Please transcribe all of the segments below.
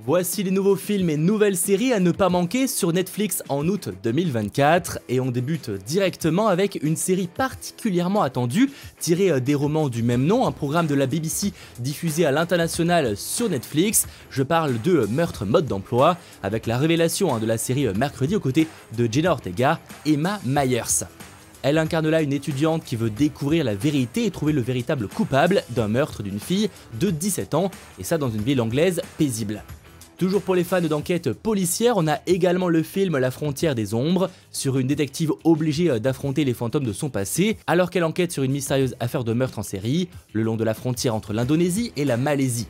Voici les nouveaux films et nouvelles séries à ne pas manquer sur Netflix en août 2024 et on débute directement avec une série particulièrement attendue tirée des romans du même nom, un programme de la BBC diffusé à l'international sur Netflix. Je parle de Meurtre mode d'emploi avec la révélation de la série mercredi aux côtés de Jenna Ortega, Emma Myers. Elle incarne là une étudiante qui veut découvrir la vérité et trouver le véritable coupable d'un meurtre d'une fille de 17 ans, et ça dans une ville anglaise paisible. Toujours pour les fans d'enquête policière, on a également le film La frontière des ombres, sur une détective obligée d'affronter les fantômes de son passé, alors qu'elle enquête sur une mystérieuse affaire de meurtre en série, le long de la frontière entre l'Indonésie et la Malaisie.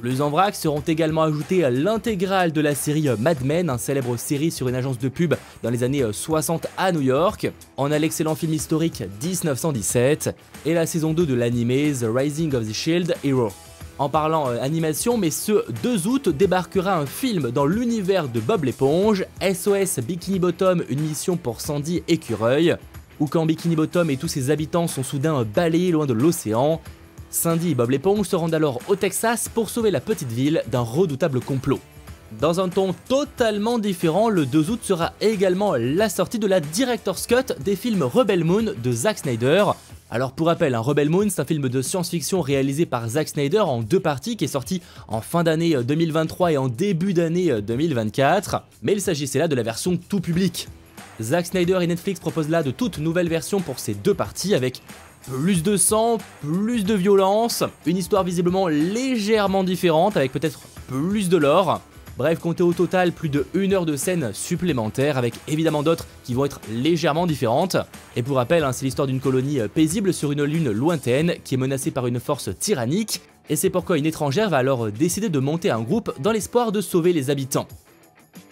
Plus en vrac seront également ajoutés l'intégrale de la série Mad Men, une célèbre série sur une agence de pub dans les années 60 à New York. On a l'excellent film historique 1917 et la saison 2 de l'anime The Rising of the Shield Hero. En parlant animation, mais ce 2 août débarquera un film dans l'univers de Bob l'éponge, SOS Bikini Bottom, une mission pour Sandy Écureuil, où quand Bikini Bottom et tous ses habitants sont soudain balayés loin de l'océan, Sandy et Bob l'éponge se rendent alors au Texas pour sauver la petite ville d'un redoutable complot. Dans un ton totalement différent, le 2 août sera également la sortie de la Director's Cut des films Rebel Moon de Zack Snyder. Alors pour rappel, Rebel Moon, c'est un film de science-fiction réalisé par Zack Snyder en 2 parties qui est sorti en fin d'année 2023 et en début d'année 2024, mais il s'agissait là de la version tout public. Zack Snyder et Netflix proposent là de toutes nouvelles versions pour ces 2 parties avec plus de sang, plus de violence, une histoire visiblement légèrement différente avec peut-être plus de lore. Bref, comptez au total plus de 1 heure de scènes supplémentaires avec évidemment d'autres qui vont être légèrement différentes. Et pour rappel, c'est l'histoire d'une colonie paisible sur une lune lointaine qui est menacée par une force tyrannique et c'est pourquoi une étrangère va alors décider de monter un groupe dans l'espoir de sauver les habitants.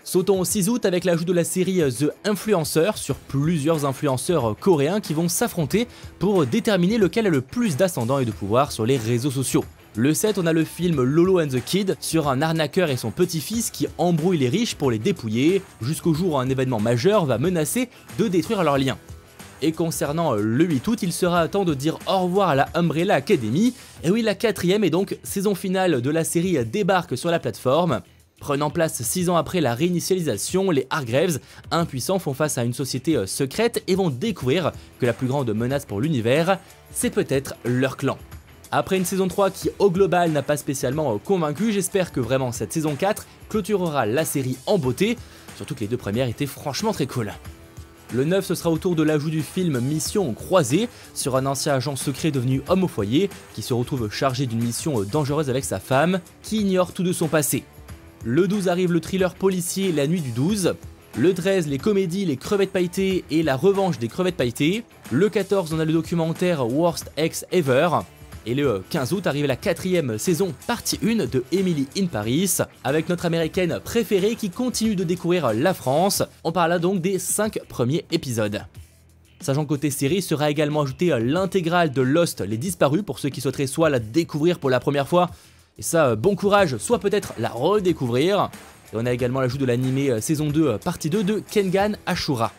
Sautons au 6 août avec l'ajout de la série The Influencer sur plusieurs influenceurs coréens qui vont s'affronter pour déterminer lequel a le plus d'ascendant et de pouvoir sur les réseaux sociaux. Le 7, on a le film Lolo and the Kid sur un arnaqueur et son petit-fils qui embrouillent les riches pour les dépouiller, jusqu'au jour où un événement majeur va menacer de détruire leurs liens. Et concernant le 8 août, il sera temps de dire au revoir à la Umbrella Academy, et oui, la 4e et donc saison finale de la série débarque sur la plateforme. Prenant place 6 ans après la réinitialisation, les Hargreaves, impuissants, font face à une société secrète et vont découvrir que la plus grande menace pour l'univers, c'est peut-être leur clan. Après une saison 3 qui au global n'a pas spécialement convaincu, j'espère que vraiment cette saison 4 clôturera la série en beauté, surtout que les 2 premières étaient franchement très cool. Le 9, ce sera au tour de l'ajout du film Mission Croisée, sur un ancien agent secret devenu homme au foyer, qui se retrouve chargé d'une mission dangereuse avec sa femme, qui ignore tout de son passé. Le 12 arrive le thriller policier La Nuit du 12. Le 13, les comédies Les Crevettes Pailletées et La Revanche des Crevettes Pailletées. Le 14, on a le documentaire Worst Ex Ever. Et le 15 août arrive la 4e saison, partie 1 de Emily in Paris, avec notre américaine préférée qui continue de découvrir la France. On parle là donc des 5 premiers épisodes. Sachant que côté série sera également ajouté l'intégrale de Lost Les Disparus pour ceux qui souhaiteraient soit la découvrir pour la première fois, et ça bon courage, soit peut-être la redécouvrir. Et on a également l'ajout de l'animé saison 2 partie 2 de Kengan Ashura.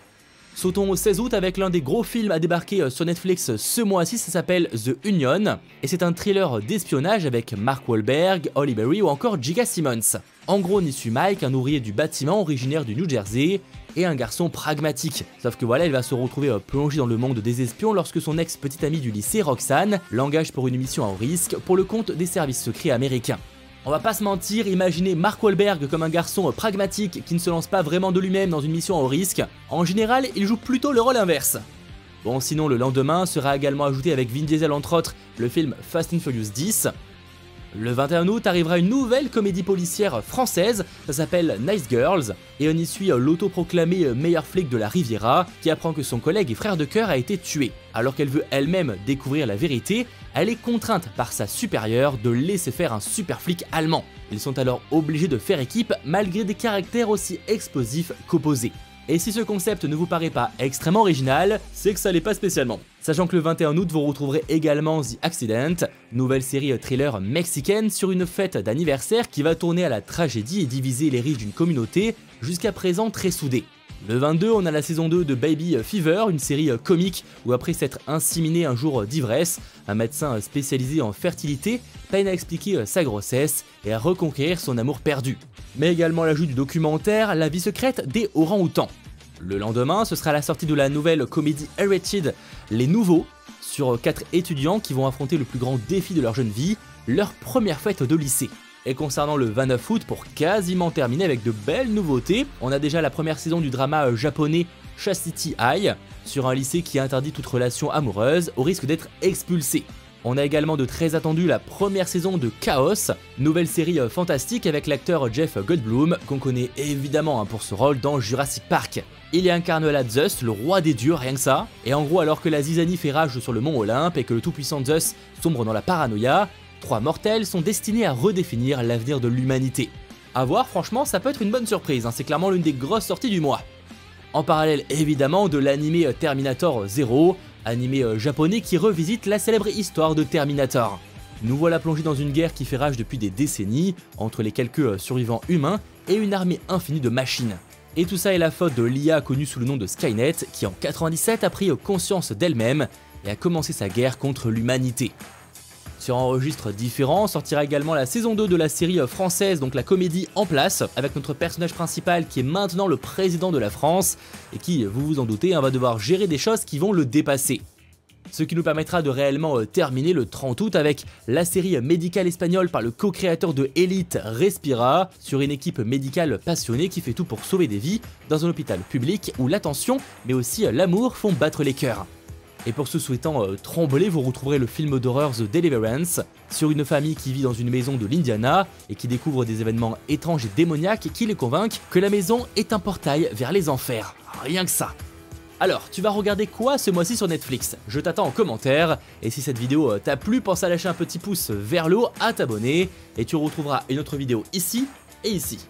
Sautons au 16 août avec l'un des gros films à débarquer sur Netflix ce mois-ci, ça s'appelle The Union, et c'est un thriller d'espionnage avec Mark Wahlberg, Halle Berry ou encore J.K. Simmons. En gros, on y suit Mike, un ouvrier du bâtiment originaire du New Jersey, et un garçon pragmatique. Sauf que voilà, il va se retrouver plongé dans le monde des espions lorsque son ex-petite amie du lycée, Roxanne, l'engage pour une mission à haut risque pour le compte des services secrets américains. On va pas se mentir, imaginez Mark Wahlberg comme un garçon pragmatique qui ne se lance pas vraiment de lui-même dans une mission à haut risque. En général, il joue plutôt le rôle inverse. Bon, sinon le lendemain sera également ajouté avec Vin Diesel entre autres le film Fast and Furious 10. Le 21 août arrivera une nouvelle comédie policière française, ça s'appelle Nice Girls, et on y suit l'autoproclamé meilleur flic de la Riviera qui apprend que son collègue et frère de cœur a été tué. Alors qu'elle veut elle-même découvrir la vérité, elle est contrainte par sa supérieure de laisser faire un super flic allemand. Ils sont alors obligés de faire équipe malgré des caractères aussi explosifs qu'opposés. Et si ce concept ne vous paraît pas extrêmement original, c'est que ça l'est pas spécialement. Sachant que le 21 août, vous retrouverez également The Accident, nouvelle série thriller mexicaine sur une fête d'anniversaire qui va tourner à la tragédie et diviser les riches d'une communauté jusqu'à présent très soudée. Le 22, on a la saison 2 de Baby Fever, une série comique où après s'être inséminé un jour d'ivresse, un médecin spécialisé en fertilité peine à expliquer sa grossesse et à reconquérir son amour perdu. Mais également l'ajout du documentaire La vie secrète des orang-outans. Le lendemain, ce sera la sortie de la nouvelle comédie R-Rated Les Nouveaux, sur 4 étudiants qui vont affronter le plus grand défi de leur jeune vie, leur première fête de lycée. Et concernant le 29 août, pour quasiment terminer avec de belles nouveautés, on a déjà la première saison du drama japonais Chastity High, sur un lycée qui interdit toute relation amoureuse au risque d'être expulsé. On a également de très attendu la première saison de Chaos, nouvelle série fantastique avec l'acteur Jeff Goldblum, qu'on connaît évidemment pour ce rôle dans Jurassic Park. Il y incarne la Zeus, le roi des dieux, rien que ça. Et en gros, alors que la zizanie fait rage sur le mont Olympe et que le tout-puissant Zeus sombre dans la paranoïa, 3 mortels sont destinés à redéfinir l'avenir de l'humanité. A voir, franchement, ça peut être une bonne surprise, c'est clairement l'une des grosses sorties du mois. En parallèle évidemment de l'animé Terminator 0, animé japonais qui revisite la célèbre histoire de Terminator. Nous voilà plongés dans une guerre qui fait rage depuis des décennies, entre les quelques survivants humains et une armée infinie de machines. Et tout ça est la faute de l'IA connue sous le nom de Skynet, qui en 97 a pris conscience d'elle-même et a commencé sa guerre contre l'humanité. Sur un registre différent, sortira également la saison 2 de la série française, donc la comédie En Place, avec notre personnage principal qui est maintenant le président de la France, et qui, vous vous en doutez, va devoir gérer des choses qui vont le dépasser. Ce qui nous permettra de réellement terminer le 30 août avec la série médicale espagnole par le co-créateur de Elite, Respira, sur une équipe médicale passionnée qui fait tout pour sauver des vies dans un hôpital public où l'attention, mais aussi l'amour font battre les cœurs. Et pour ceux souhaitant trembler, vous retrouverez le film d'horreur The Deliverance, sur une famille qui vit dans une maison de l'Indiana et qui découvre des événements étranges et démoniaques qui les convainquent que la maison est un portail vers les enfers. Rien que ça. Alors, tu vas regarder quoi ce mois-ci sur Netflix? Je t'attends en commentaire, et si cette vidéo t'a plu, pense à lâcher un petit pouce vers le haut, à t'abonner, et tu retrouveras une autre vidéo ici et ici.